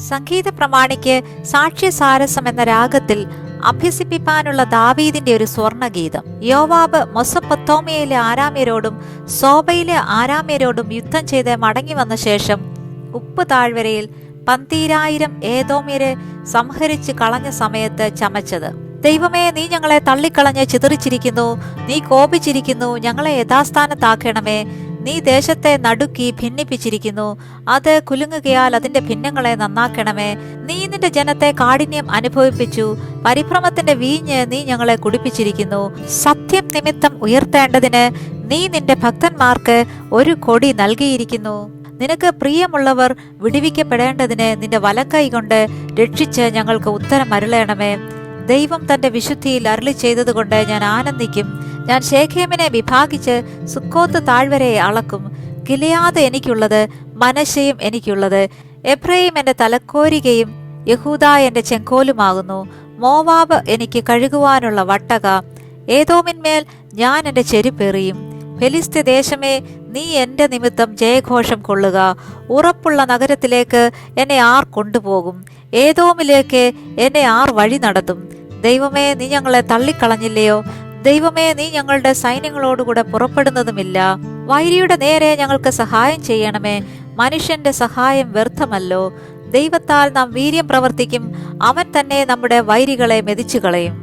സംഗീത പ്രമാണിക്ക് സാക്ഷ്യസാരസം എന്ന രാഗത്തിൽ അഭ്യസിപ്പിക്കാനുള്ള ദാവീദിന്റെ ഒരു സ്വർണഗീതം. യോവാബ് മൊസൊപ്പൊത്താമ്യയിലെ ആരാമ്യരോടും സോബയിലെ ആരാമ്യരോടും യുദ്ധം ചെയ്ത് മടങ്ങി വന്ന ശേഷം ഉപ്പ് താഴ്വരയിൽ 12,000 ഏദോമ്യരെ സംഹരിച്ച് കളഞ്ഞ സമയത്ത് ചമച്ചത്. ദൈവമേ, നീ ഞങ്ങളെ തള്ളിക്കളഞ്ഞ് ചിതറിച്ചിരിക്കുന്നു, നീ കോപിച്ചിരിക്കുന്നു, ഞങ്ങളെ യഥാസ്ഥാനത്താക്കണമേ. നീ ദേശത്തെ നടുക്കി ഭിന്നിപ്പിച്ചിരിക്കുന്നു, അത് കുലുങ്ങുകയാൽ അതിന്റെ ഭിന്നങ്ങളെ നന്നാക്കണമേ. നീ നിന്റെ ജനത്തെ കാഠിന്യം അനുഭവിപ്പിച്ചു, പരിഭ്രമത്തിന്റെ വീഞ്ഞ് നീ ഞങ്ങളെ കുടിപ്പിച്ചിരിക്കുന്നു. സത്യം നിമിത്തം ഉയർത്തേണ്ടതിന് നീ നിന്റെ ഭക്തന്മാർക്ക് ഒരു കൊടി നൽകിയിരിക്കുന്നു. നിനക്ക് പ്രിയമുള്ളവർ വിടുവിക്കപ്പെടേണ്ടതിന് നിന്റെ വലക്കൈ കൊണ്ട് രക്ഷിച്ച് ഞങ്ങൾക്ക് ഉത്തരം അരുളേണമേ. ദൈവം തന്റെ വിശുദ്ധിയിൽ അരുളി ചെയ്തതുകൊണ്ട് ഞാൻ ആനന്ദിക്കും. ഞാൻ ശേഖേമിനെ വിഭാഗിച്ച് സുക്കോത്ത് താഴ്വരയെ അളക്കും. ഗിലെയാദ് എനിക്കുള്ളത്, മനശ്ശെയും എനിക്കുള്ളത്. എഫ്രയീം എന്റെ തലക്കോരികയും യഹൂദ എന്റെ ചെങ്കോലുമാകുന്നു. മോവാബ് എനിക്ക് കഴുകുവാനുള്ള വട്ടക. ഏദോമിന്മേൽ ഞാൻ എന്റെ ചെരുപ്പെറിയും. ഫെലിസ്ത്യ ദേശമേ, നീ എന്റെ നിമിത്തം ജയഘോഷം കൊള്ളുക. ഉറപ്പുള്ള നഗരത്തിലേക്ക് എന്നെ ആർ കൊണ്ടുപോകും? ഏദോമിലേക്ക് എന്നെ ആർ വഴി നടത്തും? ദൈവമേ, നീ ഞങ്ങളെ തള്ളിക്കളഞ്ഞില്ലയോ? ദൈവമേ, നീ ഞങ്ങളുടെ സൈന്യങ്ങളോടുകൂടെ പുറപ്പെടുന്നതുമില്ല. വൈരിയുടെ നേരെ ഞങ്ങൾക്ക് സഹായം ചെയ്യണമേ. മനുഷ്യന്റെ സഹായം വ്യർത്ഥമല്ലോ. ദൈവത്താൽ നാം വീര്യം പ്രവർത്തിക്കും. അവൻ തന്നെ നമ്മുടെ വൈരികളെ മെതിച്ചു കളയും.